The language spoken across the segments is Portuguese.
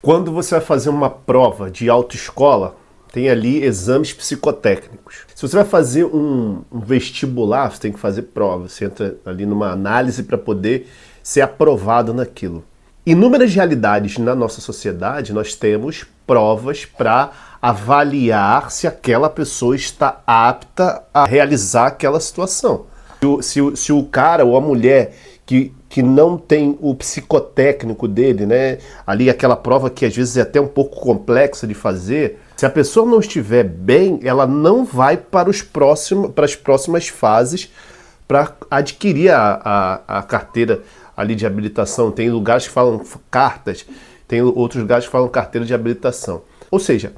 Quando você vai fazer uma prova de autoescola, tem ali exames psicotécnicos. Se você vai fazer um vestibular, você tem que fazer prova. Você entra ali numa análise para poder ser aprovado naquilo. Inúmeras realidades na nossa sociedade, nós temos provas para avaliar se aquela pessoa está apta a realizar aquela situação. Se o cara ou a mulher que não tem o psicotécnico dele, né? Ali aquela prova que às vezes é até um pouco complexa de fazer, se a pessoa não estiver bem, ela não vai para as próximas fases para adquirir a carteira ali de habilitação. Tem lugares que falam cartas, tem outros lugares que falam carteira de habilitação. Ou seja,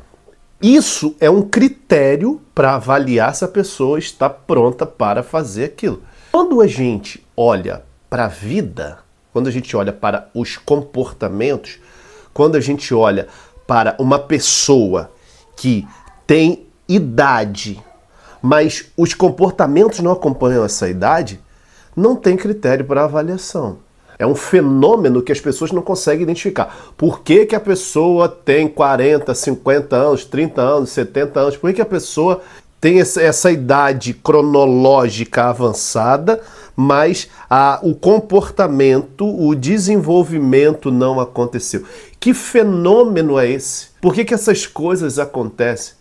isso é um critério para avaliar se a pessoa está pronta para fazer aquilo. Quando a gente olha para a vida, quando a gente olha para os comportamentos, quando a gente olha para uma pessoa que tem idade, mas os comportamentos não acompanham essa idade, não tem critério para avaliação. É um fenômeno que as pessoas não conseguem identificar. Por que que a pessoa tem 40, 50 anos, 30 anos, 70 anos? Por que a pessoa tem essa idade cronológica avançada, mas o comportamento, o desenvolvimento não aconteceu? Que fenômeno é esse? Por que que essas coisas acontecem?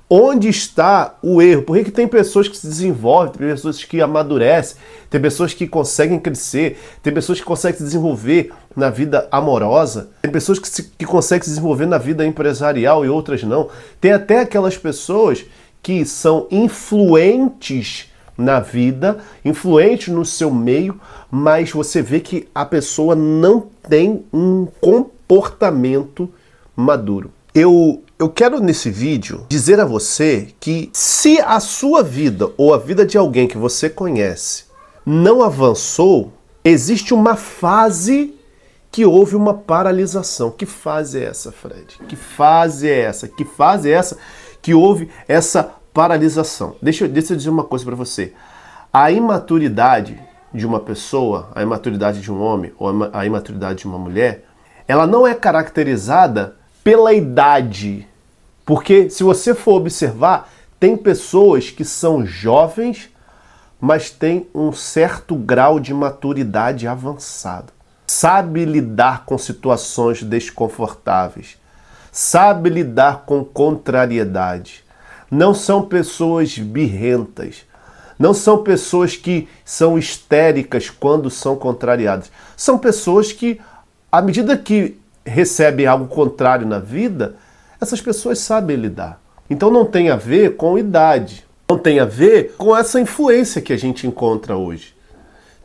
Onde está o erro? Por que que tem pessoas que se desenvolvem, tem pessoas que amadurecem, tem pessoas que conseguem crescer, tem pessoas que conseguem se desenvolver na vida amorosa, tem pessoas que conseguem se desenvolver na vida empresarial e outras não. Tem até aquelas pessoas que são influentes na vida, influentes no seu meio, mas você vê que a pessoa não tem um comportamento maduro. Eu quero nesse vídeo dizer a você que se a sua vida ou a vida de alguém que você conhece não avançou, existe uma fase que houve uma paralisação. Que fase é essa, Fred? Que fase é essa? Que fase é essa que houve essa paralisação? Deixa eu dizer uma coisa para você. A imaturidade de uma pessoa, a imaturidade de um homem ou a imaturidade de uma mulher, ela não é caracterizada pela idade. Porque se você for observar, tem pessoas que são jovens, mas têm um certo grau de maturidade avançado. Sabe lidar com situações desconfortáveis. Sabe lidar com contrariedade. Não são pessoas birrentas. Não são pessoas que são histéricas quando são contrariadas. São pessoas que, à medida que recebem algo contrário na vida, essas pessoas sabem lidar. Então não tem a ver com idade. Não tem a ver com essa influência que a gente encontra hoje.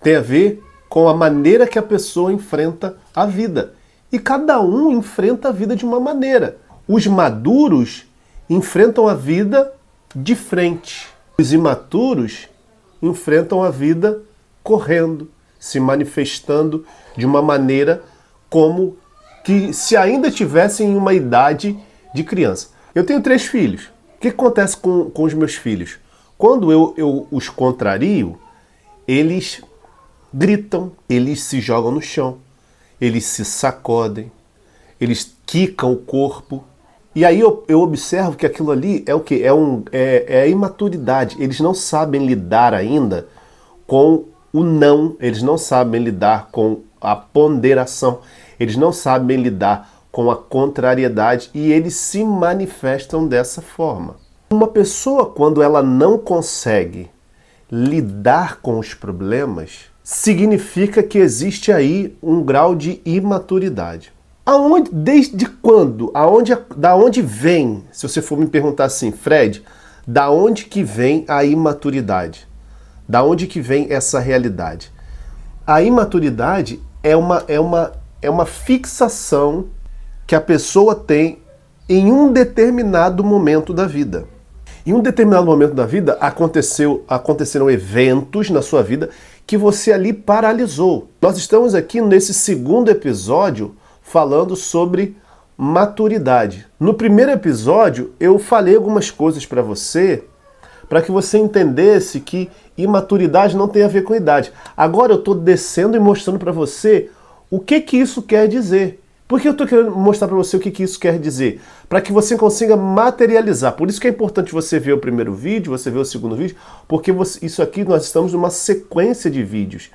Tem a ver com a maneira que a pessoa enfrenta a vida. E cada um enfrenta a vida de uma maneira. Os maduros enfrentam a vida de frente. Os imaturos enfrentam a vida correndo, se manifestando de uma maneira como que se ainda tivessem uma idade de criança. Eu tenho 3 filhos. O que acontece com os meus filhos? Quando eu os contrario, eles gritam, eles se jogam no chão, eles se sacodem, eles quicam o corpo. E aí eu observo que aquilo ali é o quê? É a imaturidade. Eles não sabem lidar ainda com o não, eles não sabem lidar com a ponderação, eles não sabem lidar com a contrariedade e eles se manifestam dessa forma. Uma pessoa, quando ela não consegue lidar com os problemas, significa que existe aí um grau de imaturidade. Desde quando? Da onde vem? Se você for me perguntar assim, Fred, da onde que vem a imaturidade? Da onde que vem essa realidade? A imaturidade é uma fixação que a pessoa tem em um determinado momento da vida. Em um determinado momento da vida aconteceram eventos na sua vida que você ali paralisou. Nós estamos aqui nesse segundo episódio falando sobre maturidade. No primeiro episódio eu falei algumas coisas para você, para que você entendesse que imaturidade não tem a ver com idade. Agora eu estou descendo e mostrando para você o que isso quer dizer. Por que eu estou querendo mostrar para você o que isso quer dizer? Para que você consiga materializar. Por isso que é importante você ver o primeiro vídeo, você ver o segundo vídeo, porque isso aqui nós estamos numa sequência de vídeos.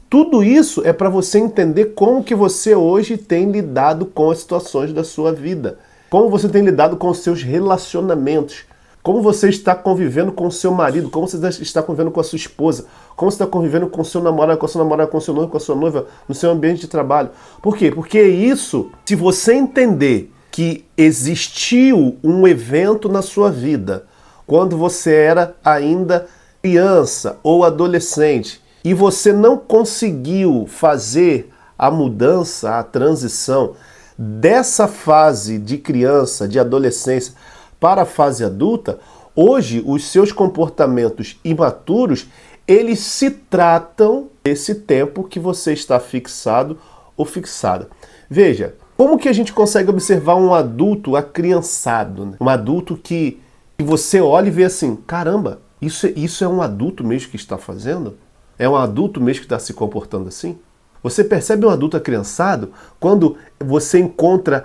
Tudo isso é para você entender como que você hoje tem lidado com as situações da sua vida. Como você tem lidado com os seus relacionamentos. Como você está convivendo com o seu marido, como você está convivendo com a sua esposa, como você está convivendo com o seu namorado, com a sua namorada, com o seu noivo, com a sua noiva, no seu ambiente de trabalho. Por quê? Porque isso, se você entender que existiu um evento na sua vida, quando você era ainda criança ou adolescente, e você não conseguiu fazer a mudança, a transição dessa fase de criança, de adolescência, para a fase adulta, hoje os seus comportamentos imaturos, eles se tratam desse tempo que você está fixado ou fixada. Veja, como que a gente consegue observar um adulto acriançado, né? Um adulto que você olha e vê assim, caramba, isso é um adulto mesmo que está fazendo? É um adulto mesmo que está se comportando assim? Você percebe um adulto acriançado quando você encontra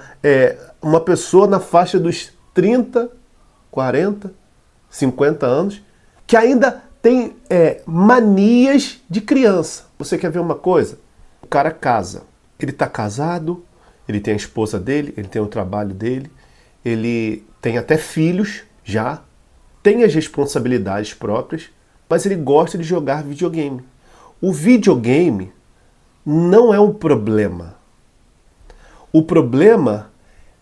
uma pessoa na faixa dos 30, 40, 50 anos, que ainda tem manias de criança. Você quer ver uma coisa? O cara casa. Ele está casado, ele tem a esposa dele, ele tem o trabalho dele, ele tem até filhos já, tem as responsabilidades próprias, mas ele gosta de jogar videogame. O videogame não é um problema. O problema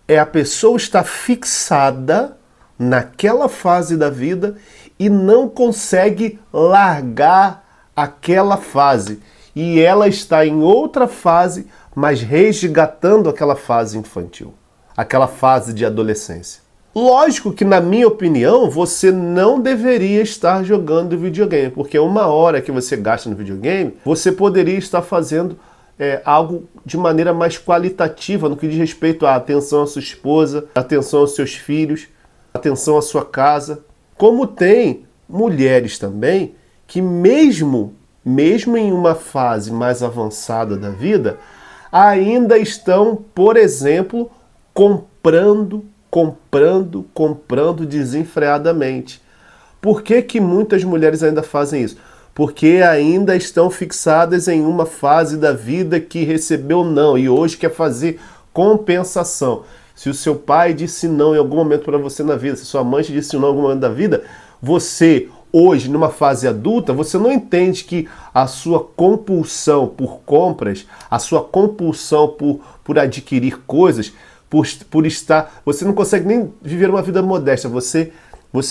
é a pessoa estar fixada naquela fase da vida e não consegue largar aquela fase. E ela está em outra fase, mas resgatando aquela fase infantil, aquela fase de adolescência. Lógico que, na minha opinião, você não deveria estar jogando videogame, porque uma hora que você gasta no videogame, você poderia estar fazendo algo de maneira mais qualitativa no que diz respeito à atenção à sua esposa, atenção aos seus filhos, atenção à sua casa. Como tem mulheres também que mesmo em uma fase mais avançada da vida, ainda estão, por exemplo, comprando desenfreadamente. Por que muitas mulheres ainda fazem isso? Porque ainda estão fixadas em uma fase da vida que recebeu não e hoje quer fazer compensação. Se o seu pai disse não em algum momento para você na vida, se sua mãe te disse não em algum momento da vida, você hoje, numa fase adulta, você não entende que a sua compulsão por compras, a sua compulsão por adquirir coisas, por estar... Você não consegue nem viver uma vida modesta, você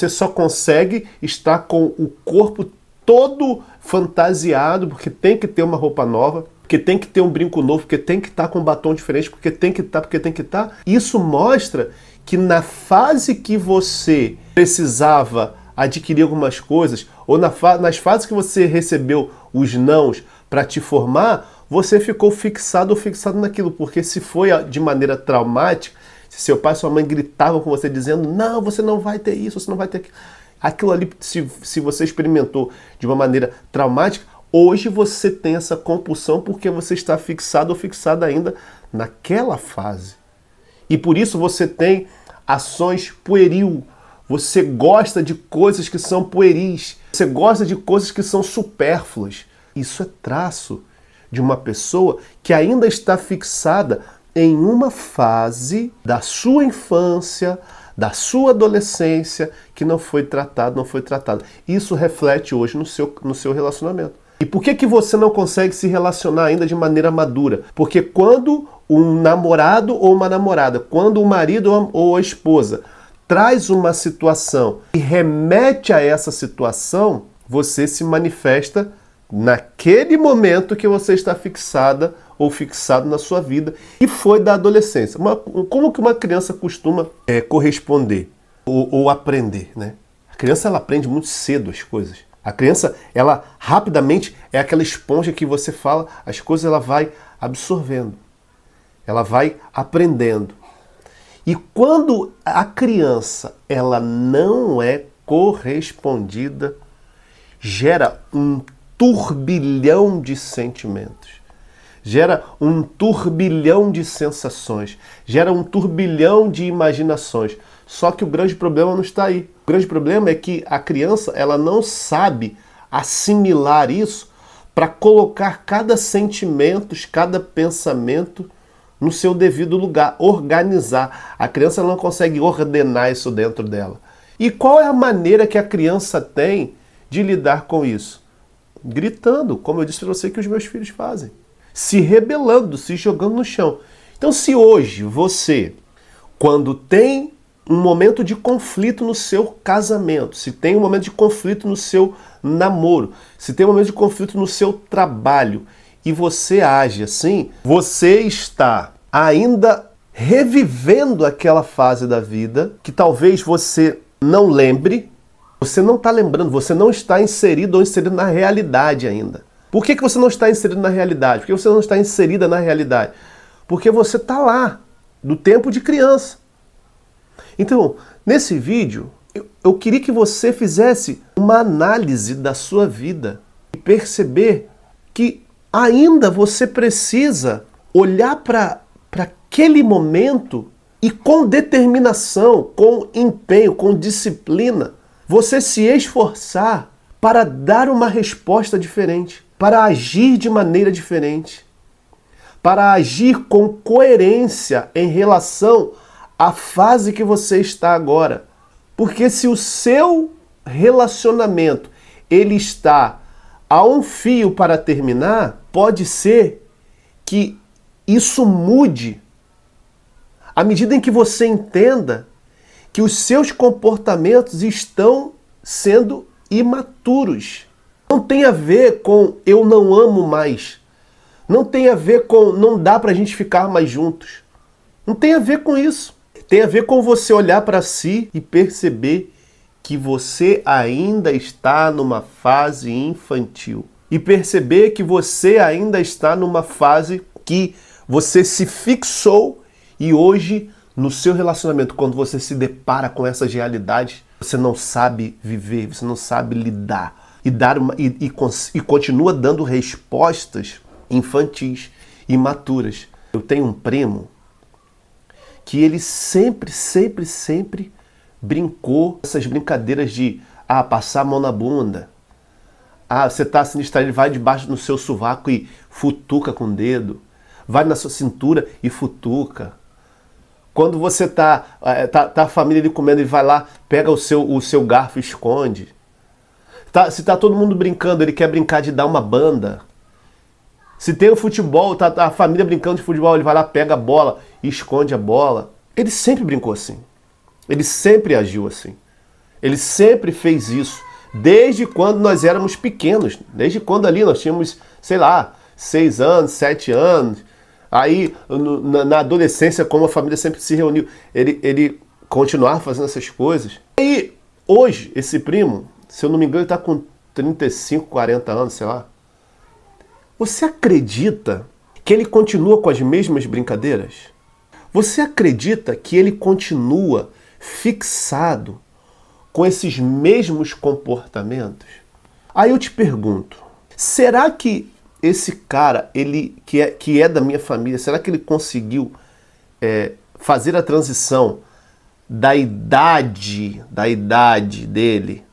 só consegue estar com o corpo todo fantasiado, porque tem que ter uma roupa nova, porque tem que ter um brinco novo, porque tem que estar com um batom diferente, porque tem que estar. Isso mostra que na fase que você precisava adquirir algumas coisas, ou nas fases que você recebeu os nãos para te formar, você ficou fixado ou fixado naquilo, porque se foi de maneira traumática, se seu pai e sua mãe gritavam com você dizendo, não, você não vai ter isso, você não vai ter aquilo, aquilo ali, se você experimentou de uma maneira traumática, hoje você tem essa compulsão porque você está fixado ou fixada ainda naquela fase. E por isso você tem ações pueril. Você gosta de coisas que são pueris. Você gosta de coisas que são supérfluas. Isso é traço de uma pessoa que ainda está fixada em uma fase da sua infância, da sua adolescência, que não foi tratada. Isso reflete hoje no seu relacionamento. E por que você não consegue se relacionar ainda de maneira madura? Porque quando um namorado ou uma namorada, quando o marido ou a esposa traz uma situação e remete a essa situação, você se manifesta naquele momento que você está fixada ou fixado na sua vida, e foi da adolescência. Como que uma criança costuma corresponder ou aprender, né? A criança, ela aprende muito cedo as coisas. A criança, ela rapidamente é aquela esponja que você fala, as coisas ela vai absorvendo, ela vai aprendendo. E quando a criança ela não é correspondida, gera um turbilhão de sentimentos. gera um turbilhão de sensações, gera um turbilhão de imaginações. Só que o grande problema não está aí. O grande problema é que a criança ela não sabe assimilar isso para colocar cada sentimento, cada pensamento no seu devido lugar, organizar. A criança não consegue ordenar isso dentro dela. E qual é a maneira que a criança tem de lidar com isso? Gritando, como eu disse para você que os meus filhos fazem. Se rebelando, se jogando no chão. Então, se hoje você, quando tem um momento de conflito no seu casamento, se tem um momento de conflito no seu namoro, se tem um momento de conflito no seu trabalho e você age assim, você está ainda revivendo aquela fase da vida que talvez você não lembre, você não está lembrando, você não está inserido ou inserido na realidade ainda. Por que você não está inserido na realidade? Por que você não está inserida na realidade? Porque você está lá, do tempo de criança. Então, nesse vídeo, eu queria que você fizesse uma análise da sua vida e perceber que ainda você precisa olhar para aquele momento e com determinação, com empenho, com disciplina, você se esforçar para dar uma resposta diferente, para agir de maneira diferente, para agir com coerência em relação à fase que você está agora. Porque se o seu relacionamento ele está a um fio para terminar, pode ser que isso mude à medida em que você entenda que os seus comportamentos estão sendo imaturos. Não tem a ver com eu não amo mais. Não tem a ver com não dá pra gente ficar mais juntos. Não tem a ver com isso. Tem a ver com você olhar para si e perceber que você ainda está numa fase infantil. E perceber que você ainda está numa fase que você se fixou e hoje, no seu relacionamento, quando você se depara com essas realidades, você não sabe viver, você não sabe lidar e continua dando respostas infantis, imaturas. Eu tenho um primo que ele sempre brincou essas brincadeiras de passar a mão na bunda. Você está sinistrado, ele vai debaixo do seu sovaco e futuca com o dedo. Vai na sua cintura e futuca. Quando você tá a família ali comendo, ele vai lá, pega o seu garfo e esconde. Se tá todo mundo brincando, ele quer brincar de dar uma banda. Se tem o futebol, tá a família brincando de futebol, ele vai lá, pega a bola e esconde a bola. Ele sempre brincou assim. Ele sempre agiu assim. Ele sempre fez isso. Desde quando nós éramos pequenos. Desde quando ali nós tínhamos, sei lá, 6 anos, 7 anos. Aí, na adolescência, como a família sempre se reuniu, ele continuava fazendo essas coisas. E hoje, esse primo, se eu não me engano, ele está com 35, 40 anos, sei lá. Você acredita que ele continua com as mesmas brincadeiras? Você acredita que ele continua fixado com esses mesmos comportamentos? Aí eu te pergunto, será que esse cara, ele que é da minha família, será que ele conseguiu fazer a transição da idade dele,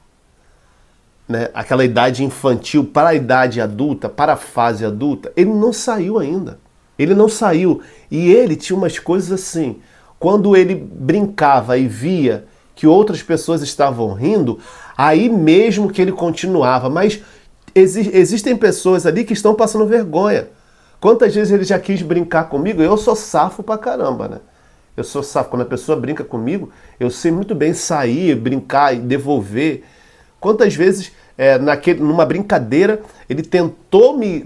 né, aquela idade infantil para a idade adulta, para a fase adulta? Ele não saiu ainda. Ele não saiu. E ele tinha umas coisas assim. Quando ele brincava e via que outras pessoas estavam rindo, aí mesmo que ele continuava. Mas existem pessoas ali que estão passando vergonha. Quantas vezes ele já quis brincar comigo? Eu sou safo pra caramba, né? Eu sou safo. Quando a pessoa brinca comigo, eu sei muito bem sair, brincar e devolver. Quantas vezes, numa brincadeira, ele tentou me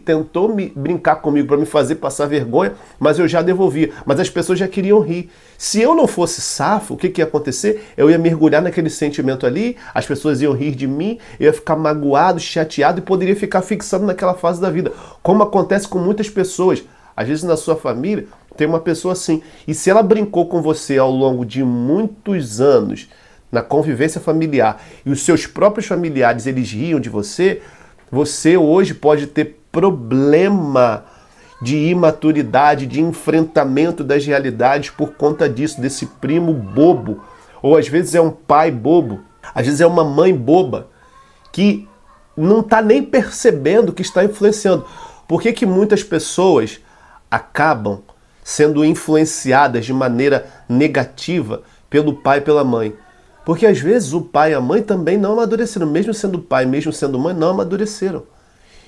brincar comigo para me fazer passar vergonha, mas eu já devolvia. Mas as pessoas já queriam rir. Se eu não fosse safo, o que ia acontecer? Eu ia mergulhar naquele sentimento ali, as pessoas iam rir de mim, eu ia ficar magoado, chateado e poderia ficar fixado naquela fase da vida. Como acontece com muitas pessoas. Às vezes na sua família tem uma pessoa assim. E se ela brincou com você ao longo de muitos anos, na convivência familiar, e os seus próprios familiares eles riam de você, você hoje pode ter problema de imaturidade, de enfrentamento das realidades por conta disso, desse primo bobo. Ou às vezes é um pai bobo, às vezes é uma mãe boba, que não está nem percebendo que está influenciando. Por que que muitas pessoas acabam sendo influenciadas de maneira negativa pelo pai e pela mãe? Porque às vezes o pai e a mãe também não amadureceram, mesmo sendo pai, mesmo sendo mãe, não amadureceram.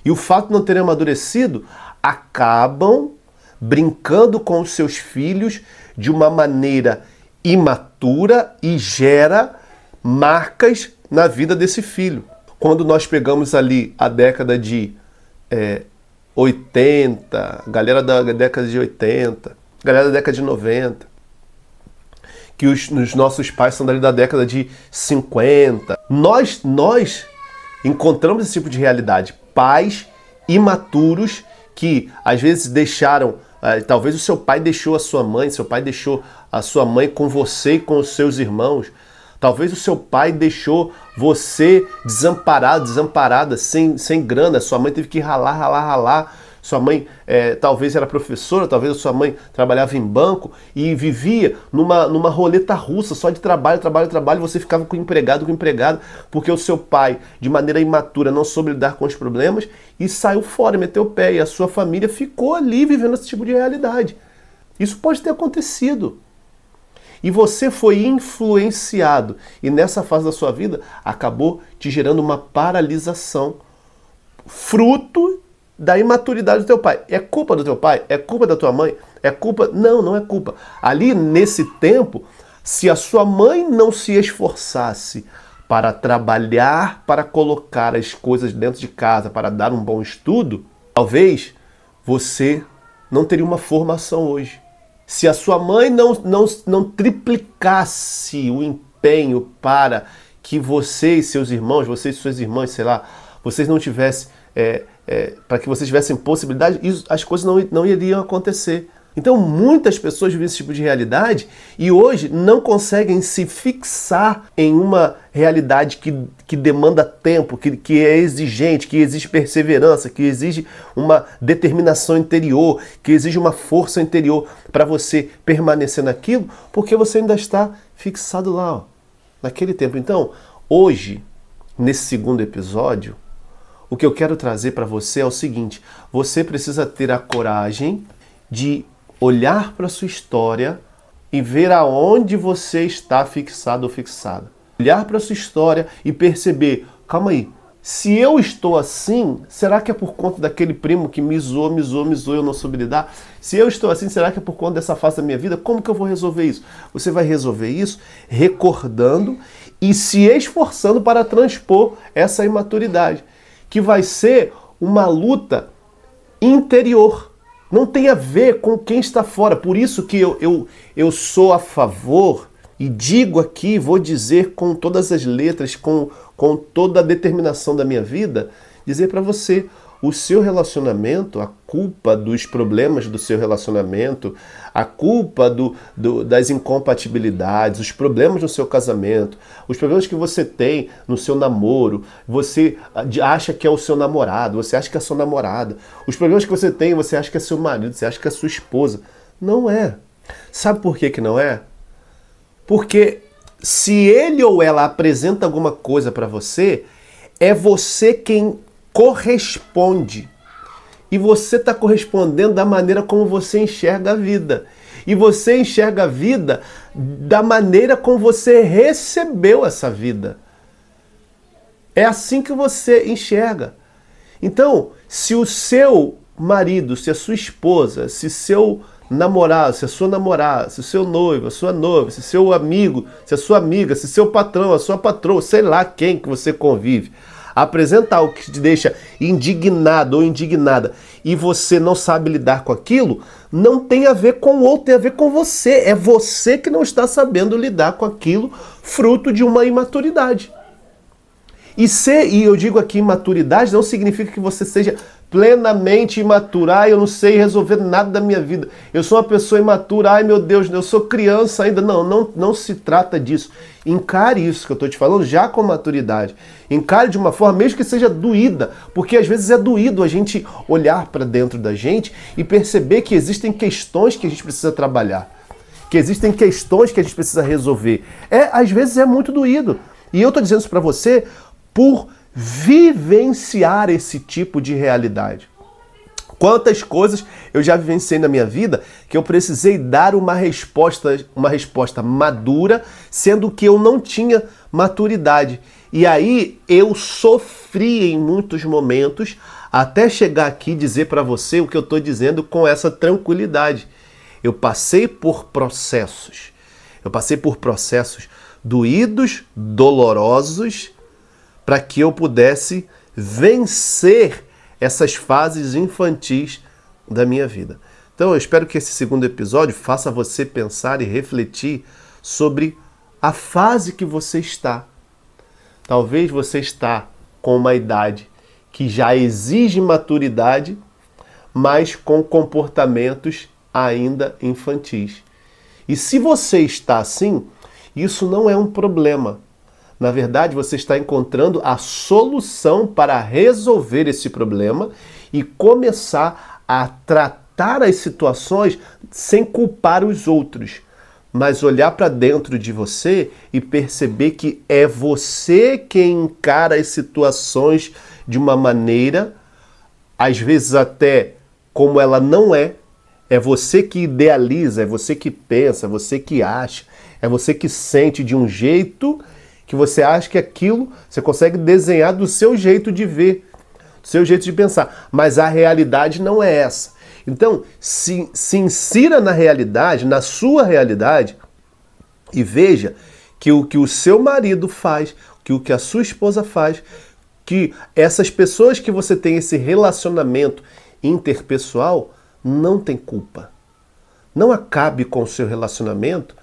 E o fato de não terem amadurecido, acabam brincando com os seus filhos de uma maneira imatura e gera marcas na vida desse filho. Quando nós pegamos ali a década de 80, galera da década de 80, galera da década de 90, que os nossos pais são dali da década de 50. Nós encontramos esse tipo de realidade. Pais imaturos que às vezes deixaram, talvez o seu pai deixou a sua mãe, seu pai deixou a sua mãe com você e com os seus irmãos. Talvez o seu pai deixou você desamparado, desamparada, sem grana. Sua mãe teve que ralar. Sua mãe talvez era professora, talvez a sua mãe trabalhava em banco e vivia numa roleta russa, só de trabalho, você ficava com empregado, porque o seu pai, de maneira imatura, não soube lidar com os problemas e saiu fora, meteu o pé, e a sua família ficou ali vivendo esse tipo de realidade. Isso pode ter acontecido. E você foi influenciado, e nessa fase da sua vida acabou te gerando uma paralisação, fruto da imaturidade do teu pai. É culpa do teu pai? É culpa da tua mãe? É culpa? Não, não é culpa. Ali, nesse tempo, se a sua mãe não se esforçasse para trabalhar, para colocar as coisas dentro de casa, para dar um bom estudo, talvez você não teria uma formação hoje. Se a sua mãe não triplicasse o empenho para que você e seus irmãos, você e suas irmãs, sei lá, vocês não tivessem, para que vocês tivessem possibilidade, as coisas não iriam acontecer. Então muitas pessoas vivem esse tipo de realidade e hoje não conseguem se fixar em uma realidade que demanda tempo, que é exigente, que exige perseverança, que exige uma determinação interior, que exige uma força interior para você permanecer naquilo, porque você ainda está fixado lá, ó, naquele tempo. Então, hoje, nesse segundo episódio, o que eu quero trazer para você é o seguinte: você precisa ter a coragem de olhar para a sua história e ver aonde você está fixado ou fixada. Olhar para a sua história e perceber, calma aí, se eu estou assim, será que é por conta daquele primo que me zoou, eu não soube lidar? Se eu estou assim, será que é por conta dessa fase da minha vida? Como que eu vou resolver isso? Você vai resolver isso recordando e se esforçando para transpor essa imaturidade, que vai ser uma luta interior. Não tem a ver com quem está fora. Por isso que eu sou a favor, e digo aqui, vou dizer com todas as letras, com toda a determinação da minha vida, dizer para você, o seu relacionamento, a culpa dos problemas do seu relacionamento, a culpa das incompatibilidades, os problemas no seu casamento, os problemas que você tem no seu namoro, você acha que é o seu namorado, você acha que é a sua namorada, os problemas que você tem, você acha que é seu marido, você acha que é a sua esposa. Não é. Sabe por que não é? Porque se ele ou ela apresenta alguma coisa para você, é você quem corresponde. E você está correspondendo da maneira como você enxerga a vida. E você enxerga a vida da maneira como você recebeu essa vida. É assim que você enxerga. Então, se o seu marido, se a sua esposa, se seu namorado, se a sua namorada, se o seu noivo, a sua noiva, se seu amigo, se a sua amiga, se seu patrão, a sua patroa, sei lá quem que você convive, apresenta algo que te deixa indignado ou indignada e você não sabe lidar com aquilo, não tem a ver com o outro, tem a ver com você. É você que não está sabendo lidar com aquilo, fruto de uma imaturidade. E eu digo aqui, imaturidade não significa que você seja plenamente imatura. Ai, eu não sei resolver nada da minha vida. Eu sou uma pessoa imatura. Ai, meu Deus, eu sou criança ainda. Não se trata disso. Encare isso que eu estou te falando já com maturidade. Encare de uma forma, mesmo que seja doída, porque às vezes é doído a gente olhar para dentro da gente e perceber que existem questões que a gente precisa trabalhar, que existem questões que a gente precisa resolver. Às vezes é muito doído. E eu estou dizendo isso para você por vivenciar esse tipo de realidade. Quantas coisas eu já vivenciei na minha vida que eu precisei dar uma resposta madura, sendo que eu não tinha maturidade. E aí eu sofri em muitos momentos até chegar aqui e dizer para você o que eu estou dizendo com essa tranquilidade. Eu passei por processos. Eu passei por processos doídos, dolorosos, para que eu pudesse vencer essas fases infantis da minha vida. Então eu espero que esse segundo episódio faça você pensar e refletir sobre a fase que você está. Talvez você está com uma idade que já exige maturidade, mas com comportamentos ainda infantis. E se você está assim, isso não é um problema. Na verdade, você está encontrando a solução para resolver esse problema e começar a tratar as situações sem culpar os outros, mas olhar para dentro de você e perceber que é você quem encara as situações de uma maneira, às vezes até como ela não é. É você que idealiza, é você que pensa, é você que acha, é você que sente de um jeito que você acha que aquilo você consegue desenhar do seu jeito de ver, do seu jeito de pensar. Mas a realidade não é essa. Então, se insira na realidade, na sua realidade, e veja que o que o seu marido faz, que o que a sua esposa faz, que essas pessoas que você tem esse relacionamento interpessoal não tem culpa. Não acabe com o seu relacionamento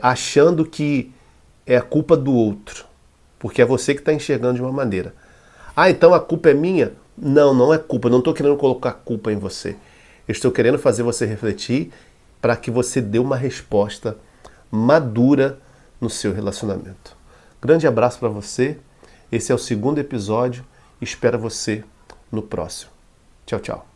achando que é a culpa do outro, porque é você que está enxergando de uma maneira. Ah, então a culpa é minha? Não, não é culpa. Eu não estou querendo colocar culpa em você. Eu estou querendo fazer você refletir para que você dê uma resposta madura no seu relacionamento. Grande abraço para você. Esse é o segundo episódio. Espero você no próximo. Tchau, tchau.